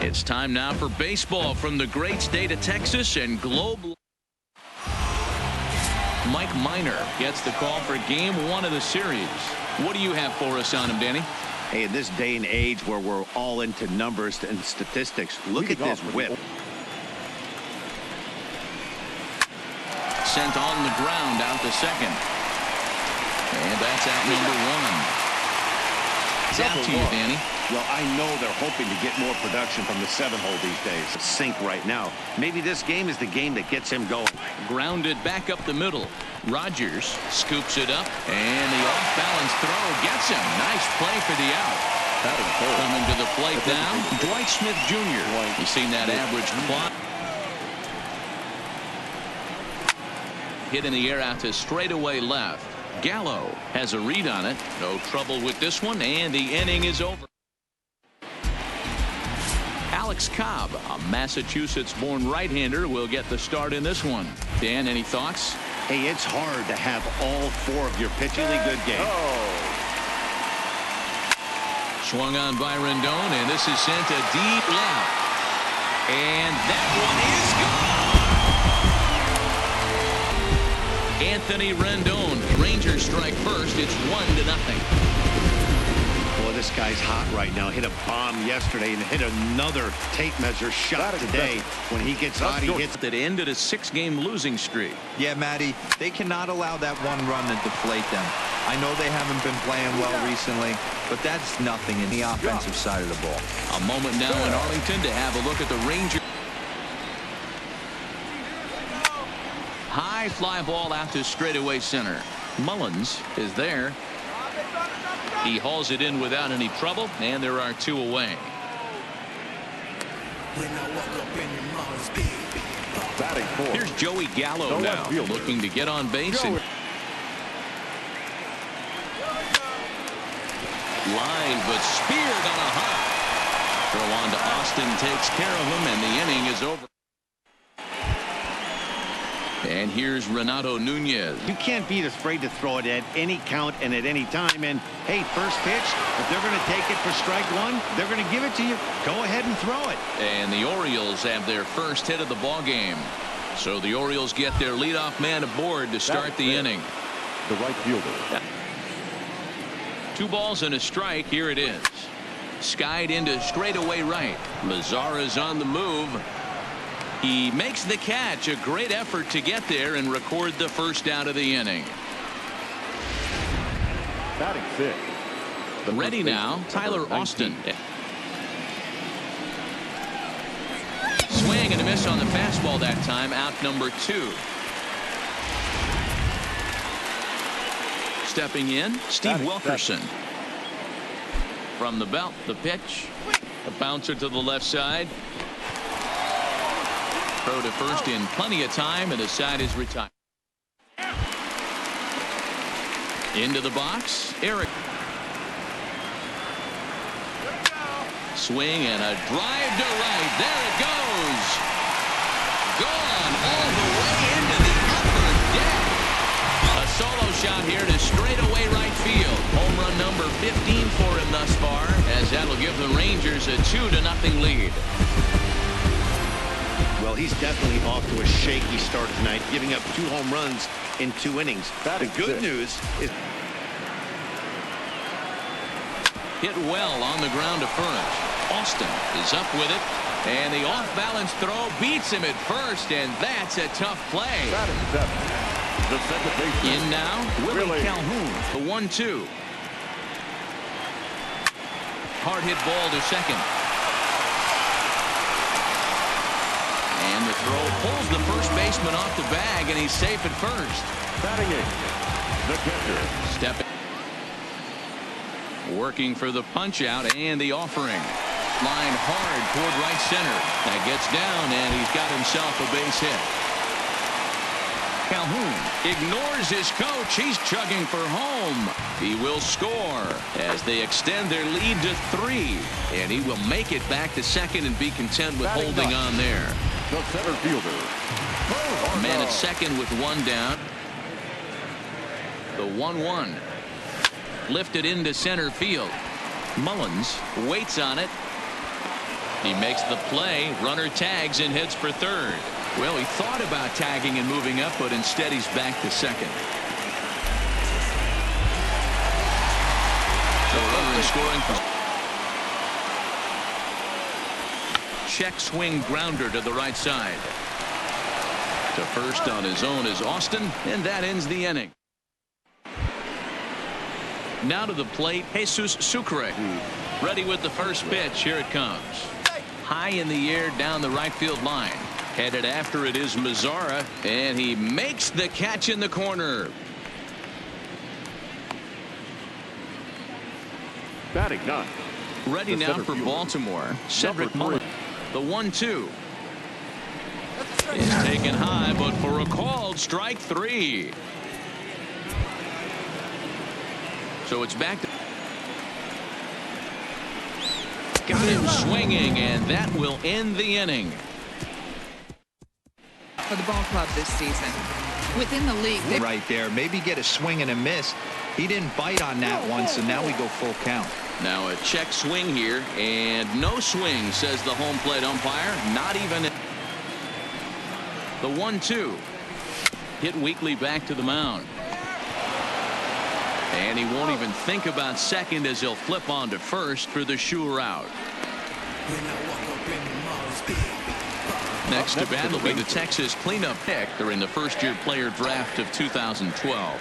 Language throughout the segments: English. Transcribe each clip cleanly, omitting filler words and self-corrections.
It's time now for baseball from the great state of Texas and global. Mike Minor gets the call for game 1 of the series. What do you have for us on him, Danny? Hey, in this day and age where we're all into numbers and statistics, look at this whip. Sent on the ground out to second. And that's out number 1. It's out to you, Danny. Well, I know they're hoping to get more production from the 7-hole these days. Sink right now. Maybe this game is the game that gets him going. Grounded back up the middle. Rogers scoops it up, and the off-balance throw gets him. Nice play for the out. Coming to the plate now, Dwight Smith Jr. You've seen that average clock. Hit in the air out to straightaway left. Gallo has a read on it. No trouble with this one, and the inning is over. Alex Cobb, a Massachusetts-born right-hander, will get the start in this one. Dan, any thoughts? Hey, it's hard to have all 4 of your pitchingly good games. Swung on by Rendon, and this is sent to deep left. And that one is gone. Anthony Rendon. Rangers strike first. It's 1-0. Boy, this guy's hot right now. Hit a bomb yesterday and hit another tape measure shot today. When he gets hot, he hits. That ended a 6-game losing streak. Yeah, Matty, they cannot allow that one run to deflate them. I know they haven't been playing well recently, but that's nothing in the offensive side of the ball. A moment now in Arlington to have a look at the Rangers. High fly ball out to straightaway center. Mullins is there. He hauls it in without any trouble, and there are 2 away. Here's Joey Gallo now, looking to get on base. And line, but speared on a hop. Throw on to Austin takes care of him, and the inning is over. And here's Renato Nunez. You can't be afraid to throw it at any count and at any time. And, hey, first pitch, if they're going to take it for strike 1, they're going to give it to you. Go ahead and throw it. And the Orioles have their first hit of the ball game. So the Orioles get their leadoff man aboard to start the inning. The right fielder. 2 balls and a strike. Here it is. Skied into straightaway right. Mazara's on the move. He makes the catch. A great effort to get there and record the first out of the inning. Batting 5th. Ready now, Tyler Austin. Swing and a miss on the fastball that time. Out number 2. Stepping in, Steve Wilkerson. From the belt, the pitch. A bouncer to the left side. Throw to first in plenty of time, and the side is retired. Into the box, Eric. Swing and a drive to right. There it goes. Gone all the way into the upper deck. A solo shot here to straightaway right field. Home run number 15 for him thus far, as that'll give the Rangers a 2-0 lead. Well, he's definitely off to a shaky start tonight, giving up 2 home runs in 2 innings. The good news is hit well on the ground to first. Austin is up with it, and the off-balance throw beats him at first, and that's a tough play. In now, Willie Calhoun, the 1-2. Hard hit ball to second. And the throw pulls the first baseman off the bag, and he's safe at first. Batting 8th, the catcher. Stepping. Working for the punch out and the offering. Line hard toward right center. That gets down, and he's got himself a base hit. Calhoun ignores his coach. He's chugging for home. He will score as they extend their lead to 3. And he will make it back to second and be content with holding on there. The center fielder. A man at second with 1 down. The 1-1. Lifted into center field. Mullins waits on it. He makes the play. Runner tags and heads for third. Well, he thought about tagging and moving up, but instead he's back to second. So runner scoring. Check swing grounder to the right side. To first on his own is Austin, and that ends the inning. Now to the plate, Jesus Sucre. Ready with the first pitch. Here it comes. High in the air down the right field line. Headed after it is Mazzara, and he makes the catch in the corner. Batting ninth. Ready The now center for fielder. Baltimore. Cedric three. Mullins. The 1-2 is taken high, but for a called strike 3. So it's back to. Got him swinging, and that will end the inning. For the ball club this season. Within the league, they Right there. Maybe get a swing and a miss. He didn't bite on that one, so now we go full count. Now a check swing here, and no swing, says the home plate umpire. Not even. The 1-2 hit weakly back to the mound. And he won't even think about second as he'll flip on to first for the sure out. Next to bat will be the Texas cleanup pick. They're in the first-year player draft of 2012.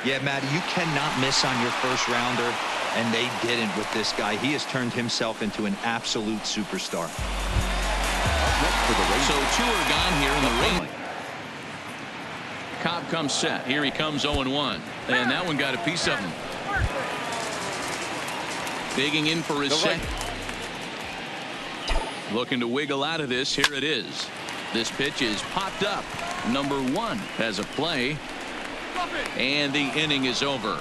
Yeah, Matty, you cannot miss on your first rounder, and they didn't with this guy. He has turned himself into an absolute superstar. So 2 are gone here in the ring. Cobb comes set. Here he comes 0-1. And that one got a piece of him. Digging in for his second. Looking to wiggle out of this. Here it is. This pitch is popped up. Number 1 has a play. And the inning is over.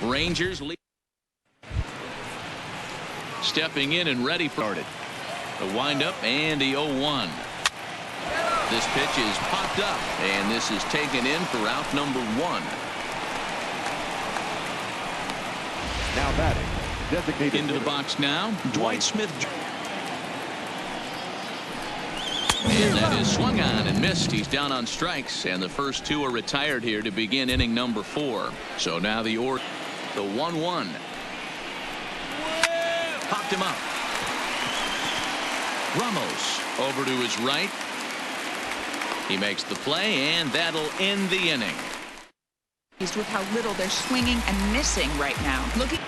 Rangers lead. Stepping in and ready for it. The windup and the 0-1. This pitch is popped up, and this is taken in for out number 1. Now batting. Designated Into the hitter. box now, Dwight Smith. And that is swung on and missed. He's down on strikes, and the first 2 are retired here to begin inning number 4. So now the 1-1. Popped him up. Ramos over to his right. He makes the play, and that'll end the inning. with how little they're swinging and missing right now. Looking.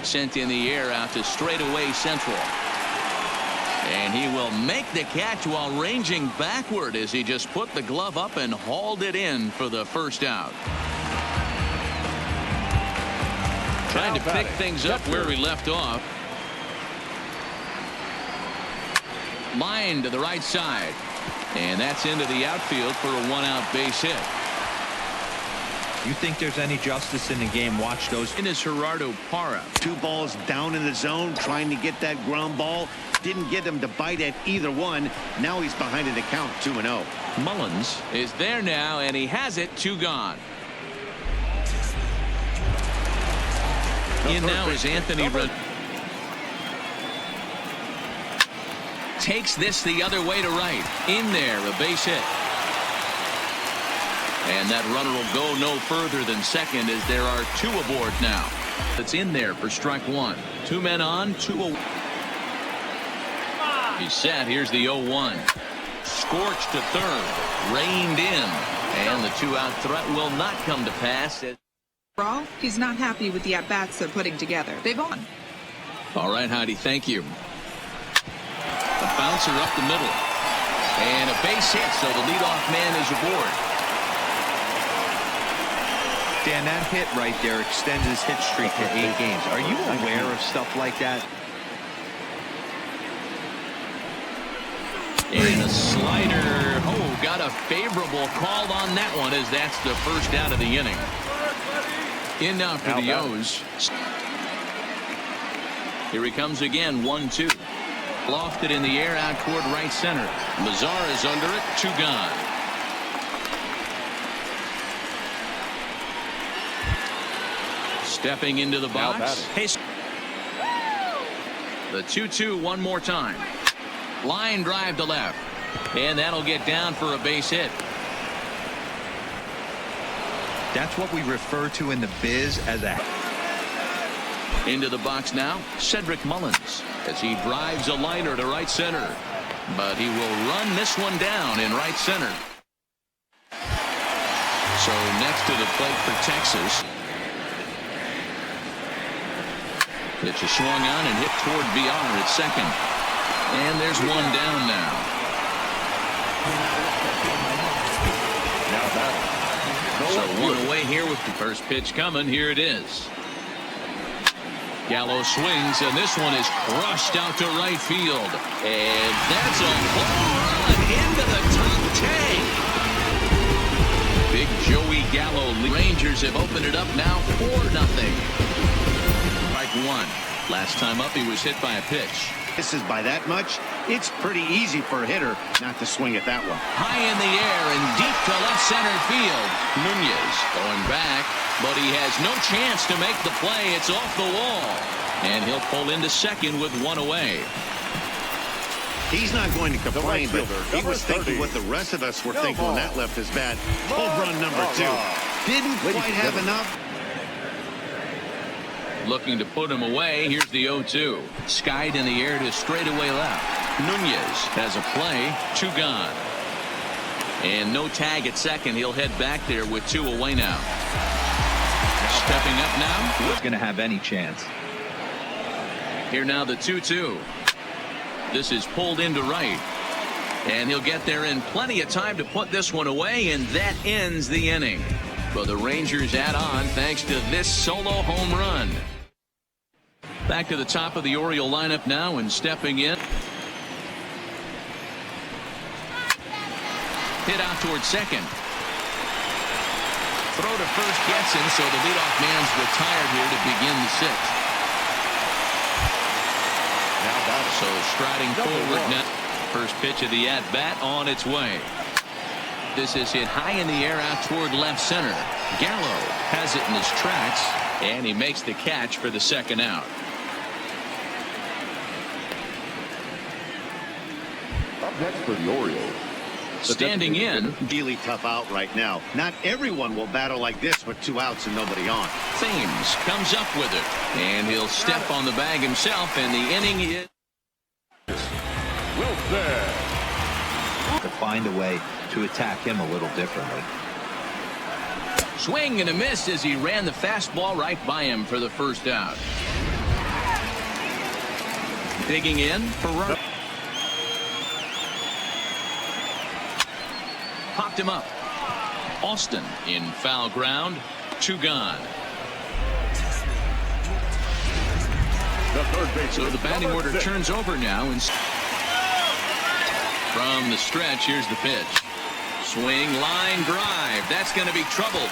Sent in the air out to straightaway central. And he will make the catch while ranging backward as he just put the glove up and hauled it in for the first out. Trying to pick things up where we left off. Line to the right side. And that's into the outfield for a one-out base hit. You think there's any justice in the game? Watch those. In is Gerardo Parra. 2 balls down in the zone trying to get that ground ball. Didn't get him to bite at either one. Now he's behind in the count 2-0. Mullins is there now, and he has it. 2 gone. In now is Anthony Red. Takes this the other way to right. In there, a base hit. And that runner will go no further than second as there are 2 aboard now. It's in there for strike 1. 2 men on, 2 away. He's set. Here's the 0-1. Scorched to third. Reined in. And the 2-out threat will not come to pass. Overall, he's not happy with the at-bats they're putting together. They've won. All right, Heidi, thank you. A bouncer up the middle. And a base hit, so the leadoff man is aboard. Dan, that hit right there extends his hit streak to 8 games. Are you aware of stuff like that? And a slider. Oh, got a favorable call on that one as that's the first out of the inning. In now for the O's. Here he comes again, 1-2. Lofted in the air out toward right center. Mazzara's under it, 2 gone. Stepping into the box. The 2-2 one more time. Line drive to left. And that'll get down for a base hit. That's what we refer to in the biz as a... Into the box now, Cedric Mullins, as he drives a liner to right center. But he will run this one down in right center. So next to the plate for Texas. Pitch is swung on and hit toward VR at second. And there's one down now. So one away here with the first pitch coming. Here it is. Gallo swings, and this one is crushed out to right field. And that's a home run into the top tank. Big Joey Gallo. Rangers have opened it up now 4-0. Strike one. Last time up, he was hit by a pitch. This is by that much. It's pretty easy for a hitter not to swing at that one. High in the air and deep to left center field. Nunez going back, but he has no chance to make the play. It's off the wall, and he'll pull into second with one away. He's not going to complain, but he was thinking what the rest of us were thinking when that left his bat. Home run number 2. Didn't quite have enough. Looking to put him away. Here's the 0-2. Skied in the air to straightaway left. Nunez has a play. 2 gone. And no tag at second. He'll head back there with 2 away now. Stepping up now. Who's going to have any chance? Here now the 2-2. This is pulled into right. And he'll get there in plenty of time to put this one away. And that ends the inning. But the Rangers add on thanks to this solo home run. Back to the top of the Oriole lineup now, and stepping in. Hit out towards second. Throw to first gets him, so the leadoff man's retired here to begin the 6th. So striding forward now. First pitch of the at-bat on its way. This is hit high in the air out toward left center. Gallo has it in his tracks, and he makes the catch for the second out. Up next for the Orioles. Standing in. Really tough out right now. Not everyone will battle like this with 2 outs and nobody on. Thames comes up with it, and he'll step on the bag himself, and the inning is... Wilson. To find a way to attack him a little differently. Swing and a miss as he ran the fastball right by him for the first out. Digging in for run. Popped him up. Austin in foul ground. 2 gone. So the batting order turns over now. And from the stretch, here's the pitch. Swing, line drive. That's going to be trouble.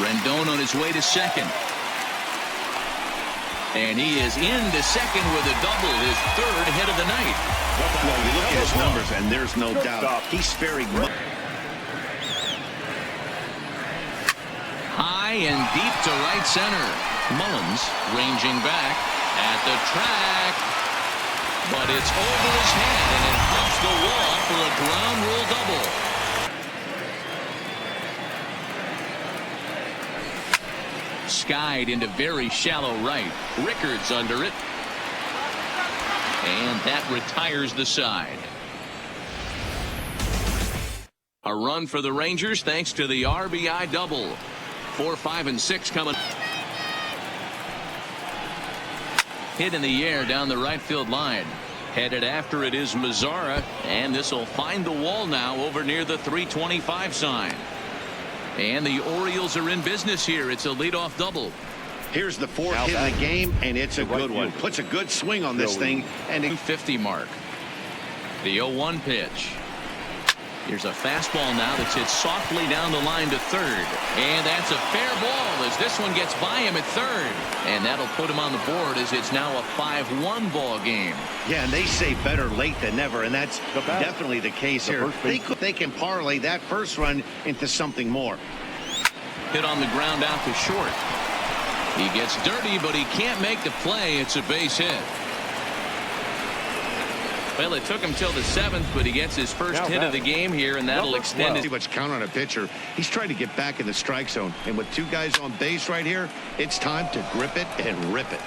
Rendon on his way to second. And he is into second with a double, his 3rd hit of the night. Well, you look at his numbers, and there's no doubt he's faring much. High and deep to right center. Mullins ranging back at the track. But it's over his head, and it hops the wall for a ground rule double. Skied into very shallow right. Rickards under it. And that retires the side. A run for the Rangers thanks to the RBI double. 4, 5, and 6 coming. Hit in the air down the right field line. Headed after it is Mazzara, and this will find the wall now over near the 325 sign. And the Orioles are in business here. It's a leadoff double. Here's the 4th hit of the game, and it's a good one. Puts a good swing on this thing. And 250 mark. The 0-1 pitch. Here's a fastball now that's hit softly down the line to third. And that's a fair ball as this one gets by him at third. And that'll put him on the board as it's now a 5-1 ball game. Yeah, and they say better late than never, and that's definitely the case here. They can parlay that first run into something more. Hit on the ground out to short. He gets dirty, but he can't make the play. It's a base hit. Well, it took him till the 7th, but he gets his first hit of the game here, and that'll extend it. Too much count on a pitcher. He's trying to get back in the strike zone, and with 2 guys on base right here, it's time to grip it and rip it.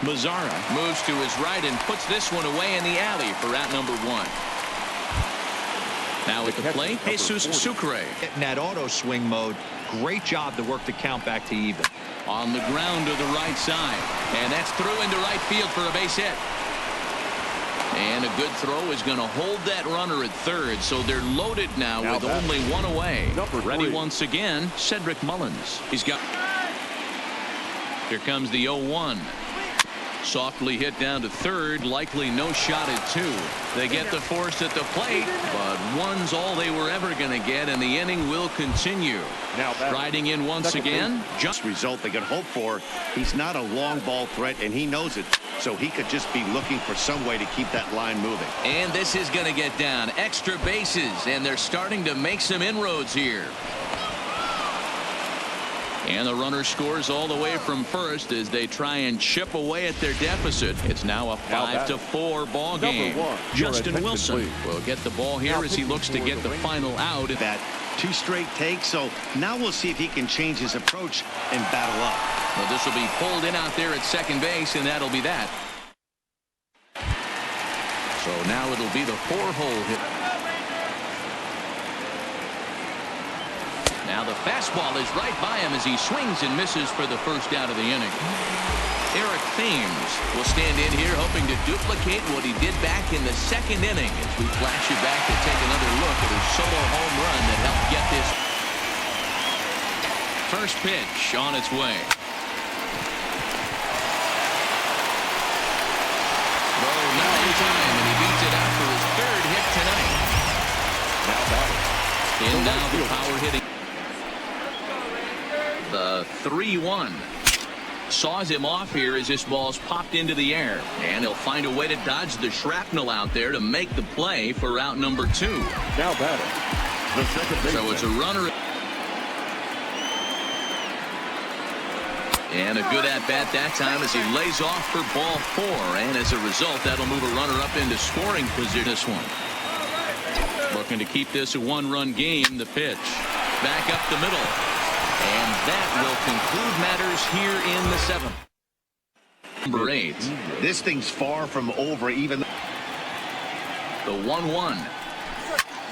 Mazzara moves to his right and puts this one away in the alley for out number 1. Now at the plate, Jesus Sucre. In that auto swing mode, great job to work the count back to even. On the ground to the right side, and that's through into right field for a base hit. And a good throw is going to hold that runner at third, so they're loaded now with only 1 away. Ready once again, Cedric Mullins. He's got. Here comes the 0-1. Softly hit down to third, likely no shot at 2. They get the force at the plate, but 1's all they were ever going to get, and the inning will continue. Striding in once again. Just result they could hope for. He's not a long ball threat, and he knows it, so he could just be looking for some way to keep that line moving. And this is going to get down. Extra bases, and they're starting to make some inroads here. And the runner scores all the way from first as they try and chip away at their deficit. It's now a 5-4 ball game. Justin Wilson will get the ball here as he looks to get the final out. That 2 straight takes, so now we'll see if he can change his approach and battle up. Well, this will be pulled in out there at second base, and that'll be that. So now it'll be the 4-hole hit. Now the fastball is right by him as he swings and misses for the first out of the inning. Eric Thames will stand in here hoping to duplicate what he did back in the 2nd inning as we flash you back to take another look at his solo home run that helped get this. First pitch on its way. Throw no time, and he beats it out for his 3rd hit tonight. Now batting. And now the power hitting. The 3-1 saws him off here as this ball's popped into the air, and he'll find a way to dodge the shrapnel out there to make the play for out number 2. Now batting. The second baseman. So it's a runner. And a good at-bat that time as he lays off for ball 4, and as a result that'll move a runner up into scoring position. This one looking to keep this a 1-run game. The pitch back up the middle. And that will conclude matters here in the 7th. Number 8. This thing's far from over even. The 1-1.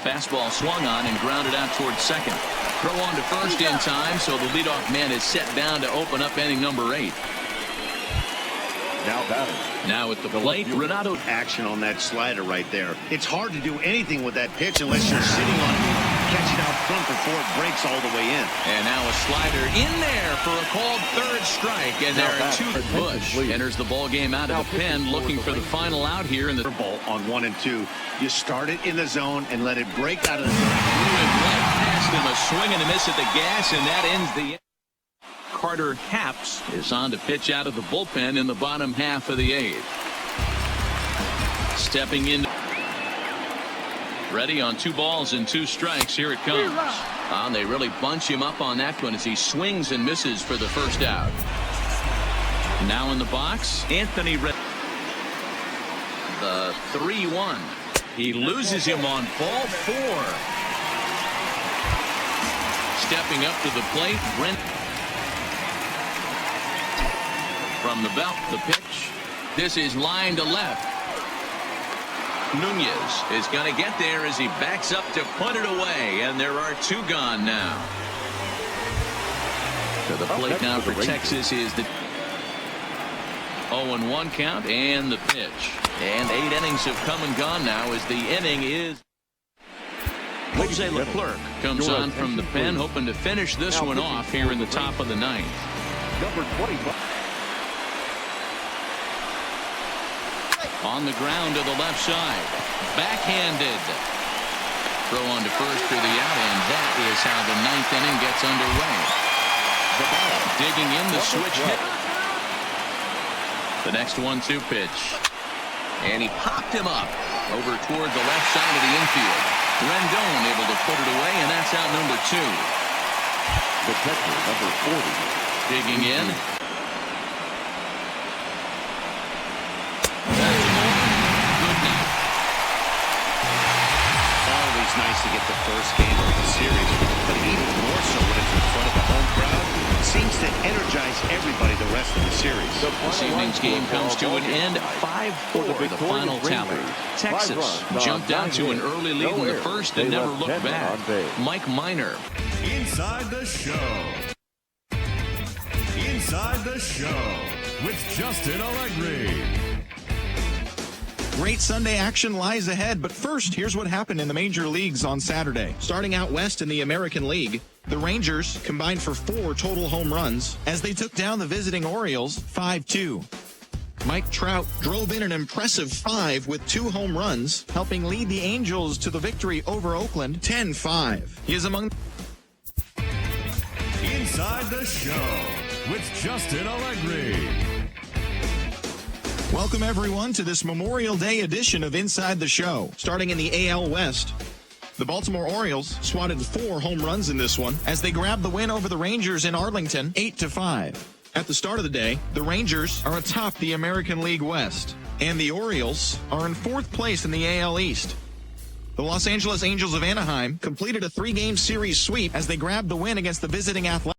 Fastball swung on and grounded out towards second. Throw on to first in time, so the leadoff man is set down to open up inning number 8. Now batting. Now at the plate, Renato. Action on that slider right there. It's hard to do anything with that pitch unless you're sitting on it. Catch it out front before it breaks all the way in. And now a slider in there for a called 3rd strike. And there are 2. Bush enters the ball game out of the pen, looking for the final out here in the ball on 1 and 2. You start it in the zone and let it break out of the zone. Right past him, a swing and a miss at the gas, and that ends the. Carter Haps is on to pitch out of the bullpen in the bottom half of the 8th. Stepping in. Ready on 2 balls and 2 strikes. Here it comes. They really bunch him up on that one as he swings and misses for the first out. Now in the box, Anthony Red. The 3-1. He loses him on ball 4. Stepping up to the plate, Brent. From the belt, the pitch. This is line to left. Nunez is going to get there as he backs up to put it away, and there are 2 gone now. To the plate now for Texas is the 0-1 count and the pitch. And 8 innings have come and gone now as the inning is. Jose Leclerc comes on from the pen, hoping to finish this one off here in the top of the 9th. Number 25. On the ground to the left side. Backhanded. Throw on to first for the out, and that is how the 9th inning gets underway. The ball digging in the switch hit. The next 1-2 pitch. And he popped him up over toward the left side of the infield. Rendon able to put it away, and that's out number 2. The catcher, number 40. Digging in. Always nice to get the first game of the series, but even more so when it's in front of the home crowd. Seems to energize everybody the rest of the series. This evening's game comes to an end. 5-4, the final tally. Texas jumped out to an early lead in the first and never looked back. Mike Minor. Inside the Show. Inside the Show with Justin Allegri. Great Sunday action lies ahead, but first, here's what happened in the major leagues on Saturday. Starting out west in the American League, the Rangers combined for 4 total home runs as they took down the visiting Orioles 5-2. Mike Trout drove in an impressive 5 with 2 home runs, helping lead the Angels to the victory over Oakland 10-5. He is among Inside the Show with Justin Allegri. Welcome, everyone, to this Memorial Day edition of Inside the Show. Starting in the AL West, the Baltimore Orioles swatted 4 home runs in this one as they grabbed the win over the Rangers in Arlington 8-5. At the start of the day, the Rangers are atop the American League West, and the Orioles are in 4th place in the AL East. The Los Angeles Angels of Anaheim completed a 3-game series sweep as they grabbed the win against the visiting Athletics.